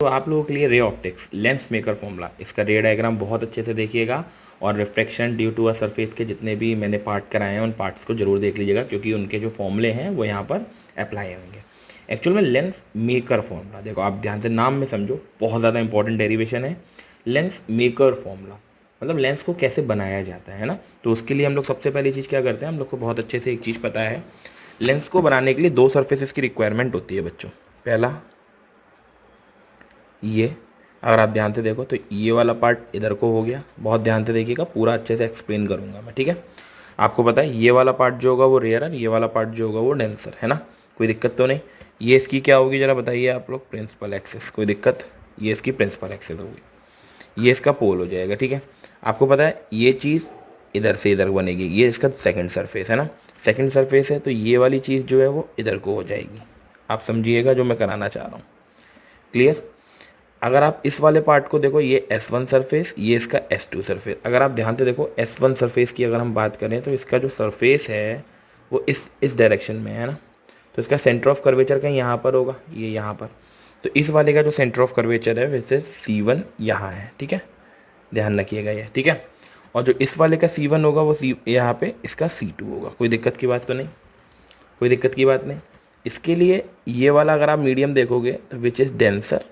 तो आप लोगों के लिए ray optics lens maker formula, इसका रे डायग्राम बहुत अच्छे से देखिएगा और reflection due to a surface के जितने भी मैंने पार्ट कराए हैं उन पार्ट्स को जरूर देख लीजिएगा, क्योंकि उनके जो फॉर्मूले हैं वो यहाँ पर अप्लाई होंगे। एक्चुअल में लेंस मेकर फॉर्मूला, देखो आप ध्यान से नाम में समझो, बहुत ज़्यादा इंपॉर्टेंट डेरिवेशन है। लेंस मेकर फॉर्मूला मतलब लेंस को कैसे बनाया जाता है ना। तो उसके लिए हम लोग सबसे पहली चीज़ क्या करते हैं, हम लोग को बहुत अच्छे से एक चीज़ पता है, लेंस को बनाने के लिए दो सरफेसेस की रिक्वायरमेंट होती है बच्चों। पहला ये, अगर आप ध्यान से देखो तो ये वाला पार्ट इधर को हो गया, बहुत ध्यान से देखिएगा, पूरा अच्छे से एक्सप्लेन करूंगा मैं, ठीक है। आपको पता है ये वाला पार्ट जो होगा वो रेयरर, ये वाला पार्ट जो होगा वो डेंसर, है ना, कोई दिक्कत तो नहीं। ये इसकी क्या होगी जरा बताइए आप लोग, प्रिंसिपल एक्सिस, कोई दिक्कत, ये इसकी प्रिंसिपल एक्सिस होगी, ये इसका पोल हो जाएगा, ठीक है। आपको पता है ये चीज़ इधर से इधर बनेगी, ये इसका सेकंड सरफेस है ना, सेकंड सरफेस है, तो ये वाली चीज़ जो है वो इधर को हो जाएगी। आप समझिएगा जो मैं कराना चाह रहा हूँ, क्लियर। अगर आप इस वाले पार्ट को देखो, ये S1 सरफेस, ये इसका S2 सरफेस। अगर आप ध्यान से देखो S1 सरफेस की अगर हम बात करें तो इसका जो सरफेस है वो इस डायरेक्शन में है ना, तो इसका सेंटर ऑफ कर्वेचर कहीं यहाँ पर होगा, ये यहाँ पर। तो इस वाले का जो सेंटर ऑफ कर्वेचर है वैसे C1 यहाँ है, ठीक है, ध्यान रखिएगा ये, ठीक है। और जो इस वाले का C1 होगा वो यहाँ पे इसका C2 होगा। कोई दिक्कत की बात तो नहीं, कोई दिक्कत की बात नहीं। इसके लिए ये वाला अगर आप मीडियम देखोगे तो विच इज़ डेंसर,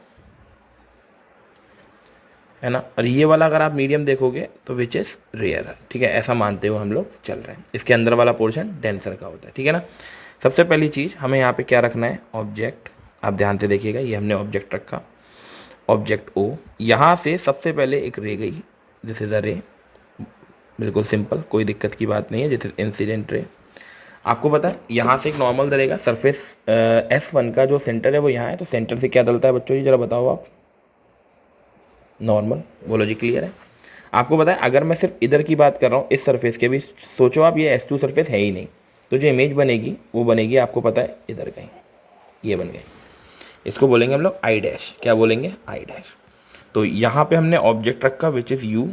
है ना, और ये वाला अगर आप मीडियम देखोगे तो विच इज़ रेयर, ठीक है। ऐसा मानते हुए हम लोग चल रहे हैं, इसके अंदर वाला पोर्शन डेंसर का होता है, ठीक है ना। सबसे पहली चीज़ हमें यहाँ पे क्या रखना है, ऑब्जेक्ट। आप ध्यान से देखिएगा, ये हमने ऑब्जेक्ट रखा, ऑब्जेक्ट ओ। यहाँ से सबसे पहले एक रे गई, दिस इज़ अ रे, बिल्कुल सिंपल, कोई दिक्कत की बात नहीं है, दिस इज इंसिडेंट रे। आपको पता है यहाँ से एक नॉर्मल डलेगा, सरफेस S1 का जो सेंटर है वो यहाँ है, तो सेंटर से क्या डलता है बच्चों जी, जरा बताओ आप, नॉर्मल, बोलो जी, क्लियर है। आपको पता है अगर मैं सिर्फ इधर की बात कर रहा हूँ इस सरफेस के भी, सोचो आप ये S2 सरफेस है ही नहीं, तो जो इमेज बनेगी वो बनेगी आपको पता है इधर कहीं, ये बन गई, इसको बोलेंगे हम लोग आई डैश, क्या बोलेंगे, आई डैश। तो यहाँ पे हमने ऑब्जेक्ट रखा विच इज़ यू,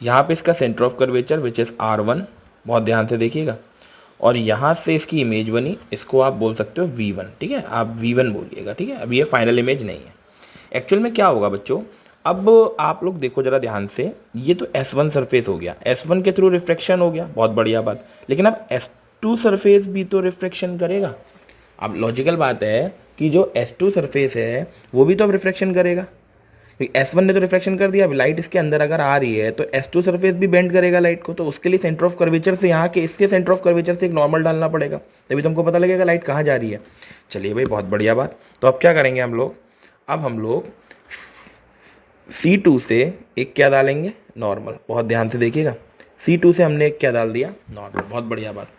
यहाँ पे इसका centre of curvature which is R1, बहुत ध्यान से देखिएगा, और यहाँ से इसकी इमेज बनी, इसको आप बोल सकते हो V1, ठीक है, आप V1 बोलिएगा, ठीक है। अभी ये फाइनल इमेज नहीं है। एक्चुअल में क्या होगा बच्चों, अब आप लोग देखो जरा ध्यान से, ये तो S1 सरफेस हो गया, S1 के थ्रू रिफ्लेक्शन हो गया, बहुत बढ़िया बात, लेकिन अब S2 सरफेस भी तो रिफ्लेक्शन करेगा। अब लॉजिकल बात है कि जो S2 सरफेस है वो भी तो अब रिफ्लेक्शन करेगा, S1 ने तो रिफ्लेक्शन कर दिया। अब लाइट इसके अंदर अगर आ रही है तो S2 सरफेस भी बेंड करेगा लाइट को, तो उसके लिए सेंटर ऑफ कर्वेचर से यहाँ के इसके सेंटर ऑफ कर्वेचर से एक नॉर्मल डालना पड़ेगा, तभी तुमको पता लगेगा लाइट कहाँ जा रही है। चलिए भाई, बहुत बढ़िया बात। तो अब क्या करेंगे हम लोग, अब हम लोग C2 से एक क्या डालेंगे, नॉर्मल, बहुत ध्यान से देखिएगा, C2 से हमने एक क्या डाल दिया, नॉर्मल, बहुत बढ़िया बात।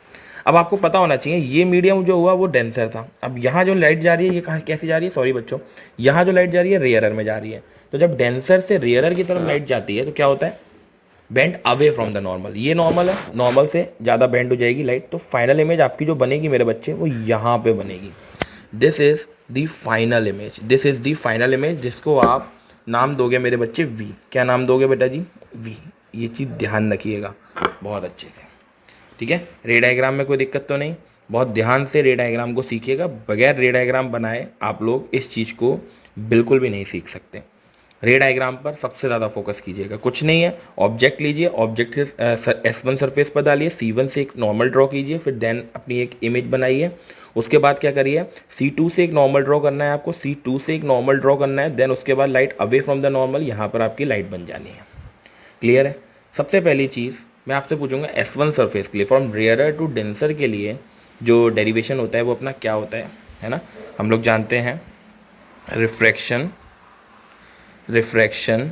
अब आपको पता होना चाहिए ये मीडियम जो हुआ वो डेंसर था। अब यहाँ जो लाइट जा रही है ये कहाँ कैसे जा रही है, सॉरी बच्चों, यहाँ जो लाइट जा रही है रेयरर में जा रही है। तो जब डेंसर से रेयरर की तरफ लाइट जाती है तो क्या होता है, bend away from the normal. ये नॉर्मल है, नॉर्मल से ज़्यादा बेंड हो जाएगी लाइट, तो फाइनल इमेज आपकी जो बनेगी मेरे बच्चे वो यहाँ पे बनेगी। This is the final image, this is the final image, जिसको आप नाम दोगे मेरे बच्चे V। क्या नाम दोगे बेटा जी, V। ये चीज़ ध्यान रखिएगा बहुत अच्छे से, ठीक है। रे डायग्राम में कोई दिक्कत तो नहीं, बहुत ध्यान से रे डायग्राम को सीखिएगा, बगैर रे डायग्राम बनाए आप लोग इस चीज़ को बिल्कुल भी नहीं सीख सकते। रे डायग्राम पर सबसे ज़्यादा फोकस कीजिएगा, कुछ नहीं है, ऑब्जेक्ट लीजिए, ऑब्जेक्ट से S1 सरफेस पर डालिए, C1 से एक नॉर्मल ड्रॉ कीजिए, फिर देन अपनी एक इमेज बनाइए। उसके बाद क्या करिए, C2 से एक नॉर्मल ड्रॉ करना है आपको, C2 से एक नॉर्मल ड्रॉ करना है, देन उसके बाद light away from the normal, यहाँ पर आपकी लाइट बन जानी है, क्लियर है। सबसे पहली चीज़ मैं आपसे पूछूंगा S1 सरफेस के लिए, फ्रॉम रेयरर टू डेंसर के लिए जो डेरिवेशन होता है वो अपना क्या होता है ना। हम लोग जानते हैं refraction, refraction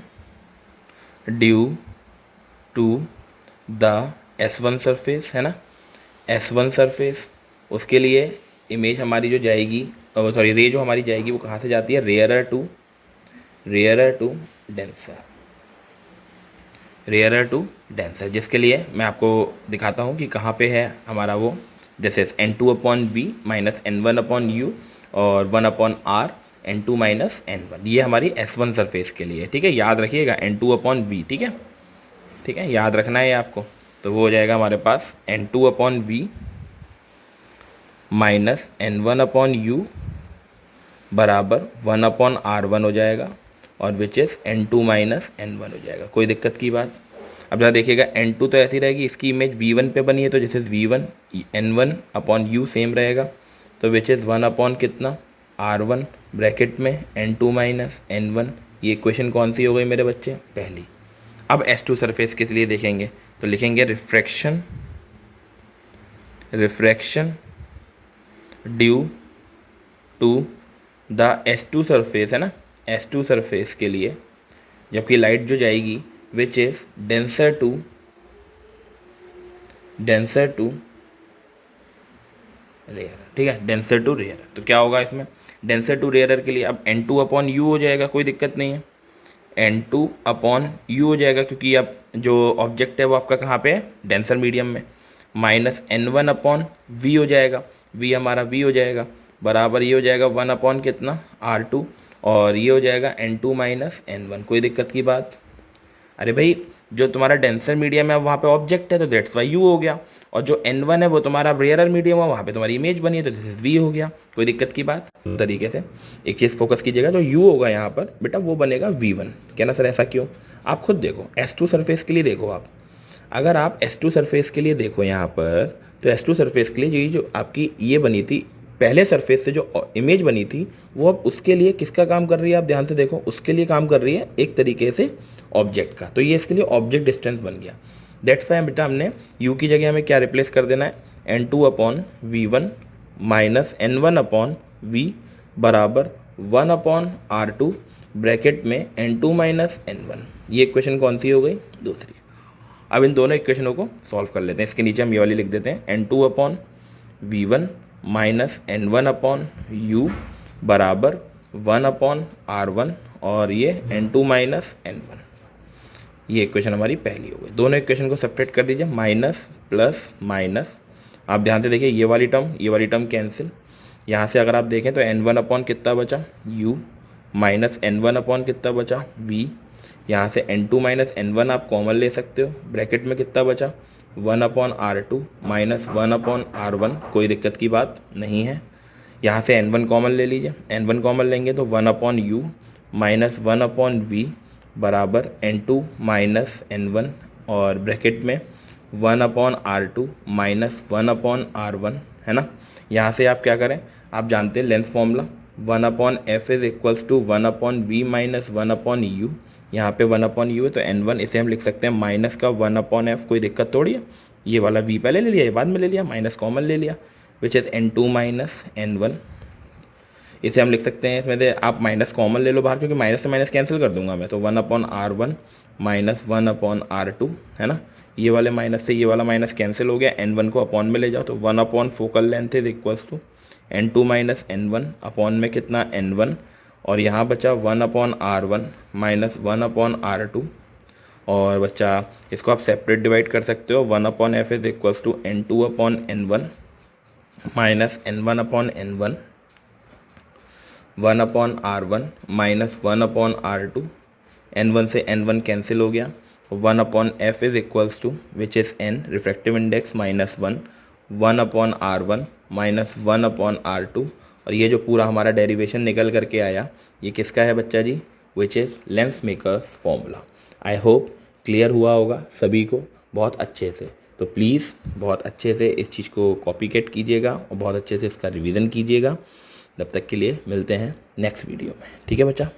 due to the S1 surface, है ना, S1 सरफेस। उसके लिए इमेज हमारी जो जाएगी, सॉरी रे जो हमारी जाएगी वो कहाँ से जाती है, rarer to denser, rarer to denser, जिसके लिए मैं आपको दिखाता हूँ कि कहाँ पे है हमारा वो, जैसे N2/V माइनस N1/U और 1/R N2 माइनस N1, ये हमारी S1 सरफेस के लिए, ठीक है, याद रखिएगा N2/V, ठीक है, ठीक है, याद रखना है आपको। तो वो हो जाएगा हमारे पास N2/V माइनस N1/U बराबर 1/R1 हो जाएगा और which is N2 minus N1 हो जाएगा। कोई दिक्कत की बात? अब जरा देखिएगा, N2 तो ऐसी रहेगी, इसकी इमेज V1 पे बनी है तो जैसे V1 N1/U सेम रहेगा, तो विच इज़ 1 कितना R1 ब्रैकेट में N2 माइनस N1। ये इक्वेशन कौन सी हो गई मेरे बच्चे? पहली। अब S2 सरफेस किस लिए देखेंगे तो लिखेंगे refraction due to the S2 surface, है ना, S2 सरफेस के लिए जबकि लाइट जो जाएगी which is denser to rare, ठीक है, डेंसर टू रेयर। तो क्या होगा इसमें? डेंसर टू रेयर के लिए अब N2/U हो जाएगा, कोई दिक्कत नहीं है, N2/U हो जाएगा क्योंकि अब जो ऑब्जेक्ट है वो आपका कहाँ पे है? डेंसर मीडियम में। माइनस N1/V हो जाएगा, V हमारा V हो जाएगा, बराबर ये हो जाएगा 1 कितना R2 और ये हो जाएगा N2 माइनस N1। कोई दिक्कत की बात? अरे भाई जो तुम्हारा डेंसर मीडियम है वहाँ पे ऑब्जेक्ट है तो दैट्स वाई U हो गया, और जो N1 है वो तुम्हारा रेयरर मीडियम है, वहाँ पे तुम्हारी इमेज बनी है तो दिस इज V हो गया। कोई दिक्कत की बात? तरीके से एक चीज़ फोकस कीजिएगा, जो U होगा यहाँ पर बेटा वो बनेगा V1। कहना सर ऐसा क्यों? आप खुद देखो, S2 सरफेस के लिए देखो आप, अगर आप S2 सरफेस के लिए देखो यहाँ पर, तो S2 सरफेस के लिए जो आपकी ये बनी थी पहले सरफेस से जो इमेज बनी थी वो अब उसके लिए किसका काम कर रही है? आप ध्यान से देखो, उसके लिए काम कर रही है एक तरीके से ऑब्जेक्ट का, तो ये इसके लिए ऑब्जेक्ट डिस्टेंस बन गया। दैट्स वाई बेटा हमने U की जगह हमें क्या रिप्लेस कर देना है? N2/V1 माइनस N1/V बराबर 1/R2 ब्रैकेट में N2 माइनस N1। ये इक्वेशन कौन सी हो गई? दूसरी। अब इन दोनों इक्वेशनों को सॉल्व कर लेते हैं। इसके नीचे हम ये वाली लिख देते हैं, N2/V1 माइनस N1/U बराबर 1/R1 और ये N2 माइनस N1। ये इक्वेशन हमारी पहली हो गई। दोनों इक्वेशन को सेपरेट कर दीजिए, माइनस प्लस माइनस। आप ध्यान से देखिए, ये वाली टर्म कैंसिल। यहाँ से अगर आप देखें तो N1 कितना बचा? U माइनस N1 कितना बचा? V। यहाँ से N2 माइनस N1 आप कॉमन ले सकते हो, ब्रैकेट में कितना बचा? 1/R2 minus 1/R1। कोई दिक्कत की बात नहीं है। यहाँ से N1 कॉमन ले लीजिए, N1 कॉमन लेंगे तो 1/U माइनस 1/V बराबर N2 माइनस N1 और ब्रैकेट में 1/R2 माइनस 1/R1, है ना। यहाँ से आप क्या करें, आप जानते हैं length formula, 1/F is equals to 1/V minus 1/U। यहाँ पे 1/U है तो N1 इसे हम लिख सकते हैं माइनस का 1/F। कोई दिक्कत थोड़ी है, ये वाला V पहले ले लिया, ये बाद में ले लिया, माइनस कॉमन ले लिया, which is N2 minus N1। इसे हम लिख सकते हैं, इसमें से आप माइनस कॉमन ले लो बाहर, क्योंकि माइनस से माइनस कैंसिल कर दूंगा मैं, तो 1/R1 माइनस 1/R2, है ना। ये वाले माइनस से ये वाला माइनस कैंसिल हो गया, N1 को अपॉन में ले जाओ तो 1 focal length is equals to N2 minus N1 upon में कितना? N1, और यहाँ बचा 1/R1 माइनस 1/R2 और बच्चा इसको आप सेपरेट डिवाइड कर सकते हो, 1/F is equals to N2/N1 minus N1/N1, 1/R1 minus 1/R2, N1 से N1 कैंसिल हो गया, 1/F is equals to which is N refractive index minus 1, 1/R1 minus 1/R2, और ये जो पूरा हमारा डेरिवेशन निकल करके आया ये किसका है बच्चा जी? Which is lens makers formula. I hope clear हुआ होगा सभी को बहुत अच्छे से। तो प्लीज़ बहुत अच्छे से इस चीज़ को कॉपी कैट कीजिएगा और बहुत अच्छे से इसका रिवीजन कीजिएगा। तब तक के लिए मिलते हैं नेक्स्ट वीडियो में, ठीक है बच्चा।